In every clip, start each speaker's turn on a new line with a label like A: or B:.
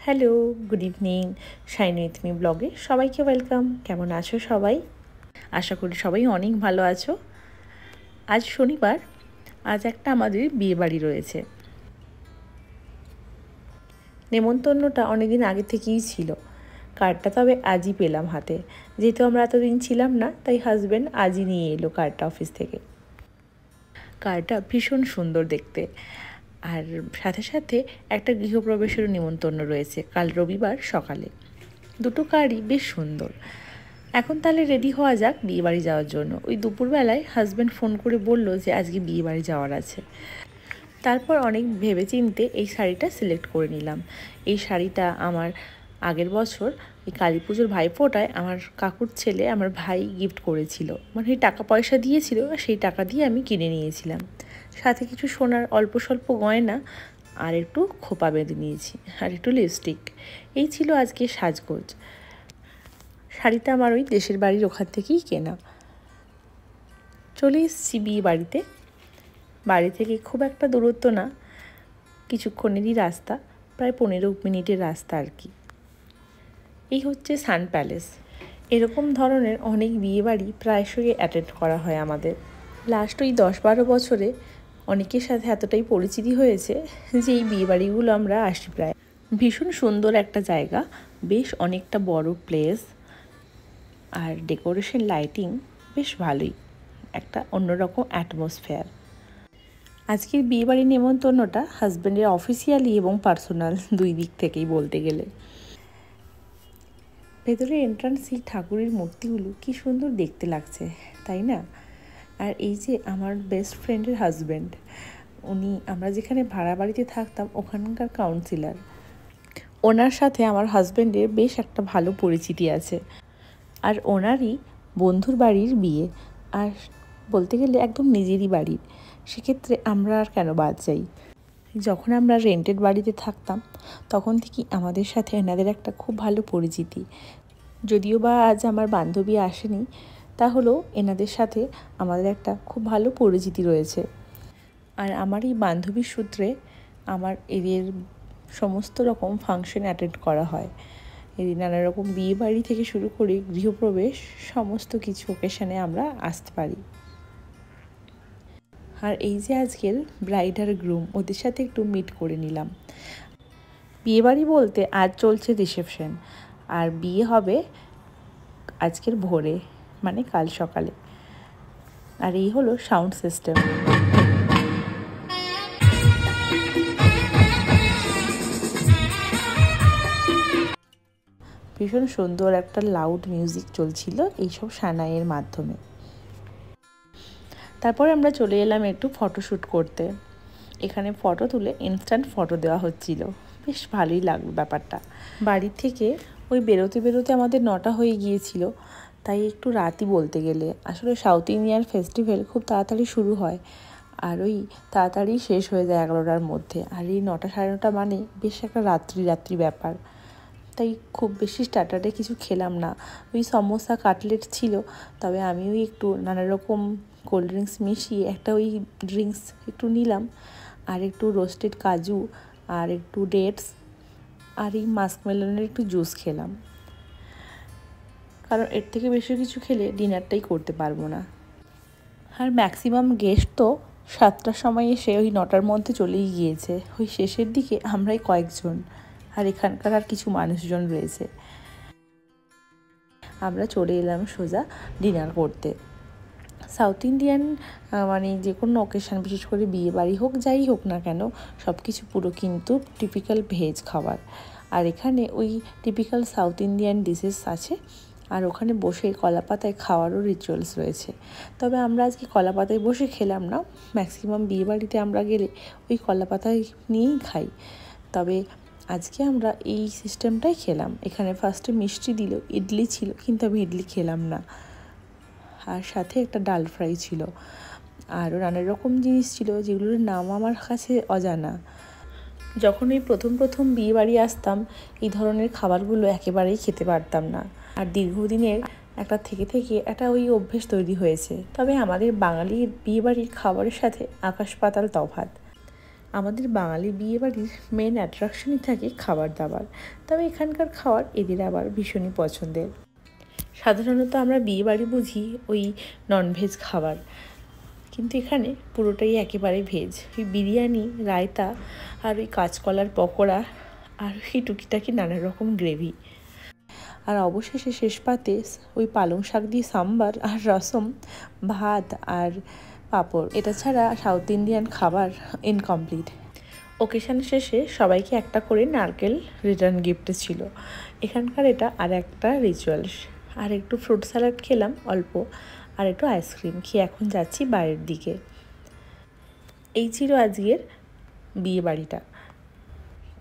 A: Hello, good evening. Shine with me ব্লগে সবাইকে welcome. কেমন আছো সবাই? আশা করি সবাই অনেক ভালো আছো। আজ শনিবার, আজ একটা আমাদের বিয়েবাড়ি রয়েছে। নেমন্তন্নটা অনেকদিন আগে থেকেই ছিল, কার্ডটা তবে আজই পেলাম হাতে। যেহেতু আমরা এতদিন ছিলাম না, তাই হাজব্যান্ড আজই নিয়ে এলো কার্ডটা অফিস থেকে। কার্ডটা ভীষণ সুন্দর দেখতে, আর সাথে সাথে একটা গৃহপ্রবেশেরও নিমন্ত্রণ রয়েছে কাল রবিবার সকালে। দুটো কার্ডই বেশ সুন্দর। এখন তাহলে রেডি হওয়া যাক বিয়েবাড়ি যাওয়ার জন্য। ওই দুপুরবেলায় হাজব্যান্ড ফোন করে বলল যে আজকে বিয়েবাড়ি যাওয়ার আছে। তারপর অনেক ভেবেচিন্তে এই শাড়িটা সিলেক্ট করে নিলাম। এই শাড়িটা আমার আগের বছর এই কালী পুজোর ভাইফোঁটায় আমার কাকুর ছেলে আমার ভাই গিফট করেছিল, মানে টাকা পয়সা দিয়েছিল, সেই টাকা দিয়ে আমি কিনে নিয়েছিলাম। সাথে কিছু সোনার অল্প স্বল্প গয়না আর একটু খোপা বেঁধে নিয়েছি, আর একটু লিপস্টিক। এই ছিল আজকে সাজগোজ। শাড়িটা আমার ওই দেশের বাড়ির ওখান থেকেই কেনা। চলে এসেছি বিয়ে বাড়িতে। বাড়ি থেকে খুব একটা দূরত্ব না, কিছুক্ষণেরই রাস্তা, প্রায় 15 মিনিটের রাস্তা আর কি। এই হচ্ছে সান প্যালেস। এরকম ধরনের অনেক বিয়েবাড়ি প্রায়শই অ্যাটেন্ড করা হয় আমাদের। লাস্ট ওই 10-12 বছরে অনেকের সাথে এতটাই পরিচিতি হয়েছে যে এই বিয়েবাড়িগুলো আমরা আসি প্রায়। ভীষণ সুন্দর একটা জায়গা, বেশ অনেকটা বড় প্লেস, আর ডেকোরেশন লাইটিং বেশ ভালোই, একটা অন্যরকম অ্যাটমসফেয়ার। আজকের বিয়েবাড়ির নেমন্তন্নটা হাজব্যান্ডের অফিসিয়ালি এবং পার্সোনাল দুই দিক থেকেই বলতে গেলে। ভেতরে এন্ট্রান্স এই ঠাকুরের মূর্তিগুলো কি সুন্দর দেখতে লাগছে, তাই না? আর এই যে আমার বেস্ট ফ্রেন্ডের হাজব্যান্ড, উনি আমরা যেখানে ভাড়া বাড়িতে থাকতাম ওখানকার কাউন্সিলর। ওনার সাথে আমার হাজব্যান্ডের বেশ একটা ভালো পরিচিতি আছে, আর ওনারই বন্ধুর বাড়ির বিয়ে, আর বলতে গেলে একদম নিজেরই বাড়ির। সেক্ষেত্রে আমরা আর কেন বাদ যাই। যখন আমরা রেন্টেড বাড়িতে থাকতাম তখন থেকেই আমাদের সাথে এনাদের একটা খুব ভালো পরিচিতি। যদিও বা আজ আমার বান্ধবী আসেনি, তাহলেও এনাদের সাথে আমাদের একটা খুব ভালো পরিচিতি রয়েছে। আর আমার এই বান্ধবীর সূত্রে আমার এদের সমস্ত রকম ফাংশন অ্যাটেন্ড করা হয়। এই নানা রকম বিয়ে বাড়ি থেকে শুরু করে গৃহপ্রবেশ, সমস্ত কিছু ওকেশনে আমরা আসতে পারি। আর এই যে আজকের ব্রাইড আর গ্রুম, ওদের সাথে একটু মিট করে নিলাম। বিয়েবাড়ি বলতে আজ চলছে রিসেপশন, আর বিয়ে হবে আজকের ভোরে, মানে কাল সকালে। আর এই হলো সাউন্ড সিস্টেম। ভীষণ সুন্দর একটা লাউড মিউজিক চলছিল এইসব সানাইয়ের মাধ্যমে। তারপরে আমরা চলে এলাম একটু ফটোশ্যুট করতে। এখানে ফটো তুলে ইনস্ট্যান্ট ফটো দেওয়া হচ্ছিল, বেশ ভালোই লাগলো ব্যাপারটা। বাড়ির থেকে ওই বেরোতে বেরোতে আমাদের 9টা হয়ে গিয়েছিল, তাই একটু রাতই বলতে গেলে। আসলে সাউথ ইন্ডিয়ান ফেস্টিভ্যাল খুব তাড়াতাড়ি শুরু হয়, আর ওই তাড়াতাড়ি শেষ হয়ে যায় 11টার মধ্যে। আর এই 9টা 9:30 মানে বেশ একটা রাত্রি ব্যাপার। তাই খুব বেশি স্টার্টারে কিছু খেলাম না। ওই সমোসা কাটলেট ছিল, তবে আমি ওই একটু নানা রকম কোল্ড ড্রিঙ্কস মিশিয়ে একটা ওই ড্রিঙ্কস একটু নিলাম, আর একটু রোস্টেড কাজু, আর একটু ডেটস, আর এই মাস্কমেলনের একটু জুস খেলাম। কারণ এর থেকে বেশি কিছু খেলে ডিনারটাই করতে পারবো না। আর ম্যাক্সিমাম গেস্ট তো 7টার সময় এসে ওই 9টার মধ্যে চলেই গিয়েছে। ওই শেষের দিকে আমরাই কয়েকজন, আর এখানকার আর কিছু মানুষজন রয়েছে। আমরা চলে এলাম সোজা ডিনার করতে। সাউথ ইন্ডিয়ান মানে যে কোনো অকেশান, বিশেষ করে বিয়ে বাড়ি হোক যাই হোক না কেন, সব কিছু পুরো কিন্তু টিপিক্যাল ভেজ খাবার। আর এখানে ওই টিপিক্যাল সাউথ ইন্ডিয়ান ডিশেস আছে, আর ওখানে বসে কলাপাতায় খাওয়ারও রিচুয়ালস রয়েছে। তবে আমরা আজকে কলাপাতায় বসে খেলাম না, ম্যাক্সিমাম বিয়ে বাড়িতে আমরা গেলে ওই কলাপাতায় নিয়েই খাই। তবে আজকে আমরা এই সিস্টেমটাই খেলাম। এখানে ফার্স্টে মিষ্টি দিল, ইডলি ছিল, কিন্তু আমি ইডলি খেলাম না। আর সাথে একটা ডাল ফ্রাই ছিল, আরও নানা রকম জিনিস ছিল যেগুলোর নাম আমার কাছে অজানা। যখন এই প্রথম বিয়ে বাড়ি আসতাম, এই ধরনের খাবারগুলো একেবারেই খেতে পারতাম না। আর দীর্ঘদিনের একটা থেকে একটা ওই অভ্যেস তৈরি হয়েছে। তবে আমাদের বাঙালির বিয়ে বাড়ির খাবারের সাথে আকাশ পাতাল তফাৎ। আমাদের বাঙালি বিয়েবাড়ির মেন অ্যাট্রাকশনই থাকে খাবার দাবার, তবে এখানকার খাবার এদের আবার ভীষণই পছন্দের। সাধারণত আমরা বিয়েবাড়ি বুঝি ওই ননভেজ খাবার, কিন্তু এখানে পুরোটাই একেবারে ভেজ। ওই বিরিয়ানি, রায়তা আর ওই কাঁচকলার পকোড়া আর ওই টুকিটাকি নানা রকম গ্রেভি, আর অবশেষে শেষ পাতে ওই পালং শাক দিয়ে সাম্বার আর রসম, ভাত আর পাঁপড়। এটা ছাড়া সাউথ ইন্ডিয়ান খাবার ইনকমপ্লিট। ওকেশন শেষে সবাইকে একটা করে নারকেল রিটার্ন গিফট ছিল। এখানকার এটা আর একটা রিচুয়ালস। আর একটু ফ্রুট স্যালাড খেলাম অল্প, আর একটু আইসক্রিম খেয়ে এখন যাচ্ছি বাইরের দিকে। এই ছিল আজকের বিয়ে বাড়িটা।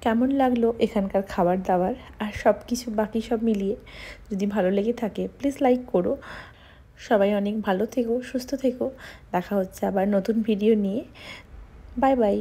A: কেমন লাগলো এখানকার খাবার দাবার আর সব কিছু বাকি সব মিলিয়ে? যদি ভালো লেগে থাকে প্লিজ লাইক করো। সবাই অনেক ভালো থেকো, সুস্থ থেকো। দেখা হচ্ছে আবার নতুন ভিডিও নিয়ে। Bye bye.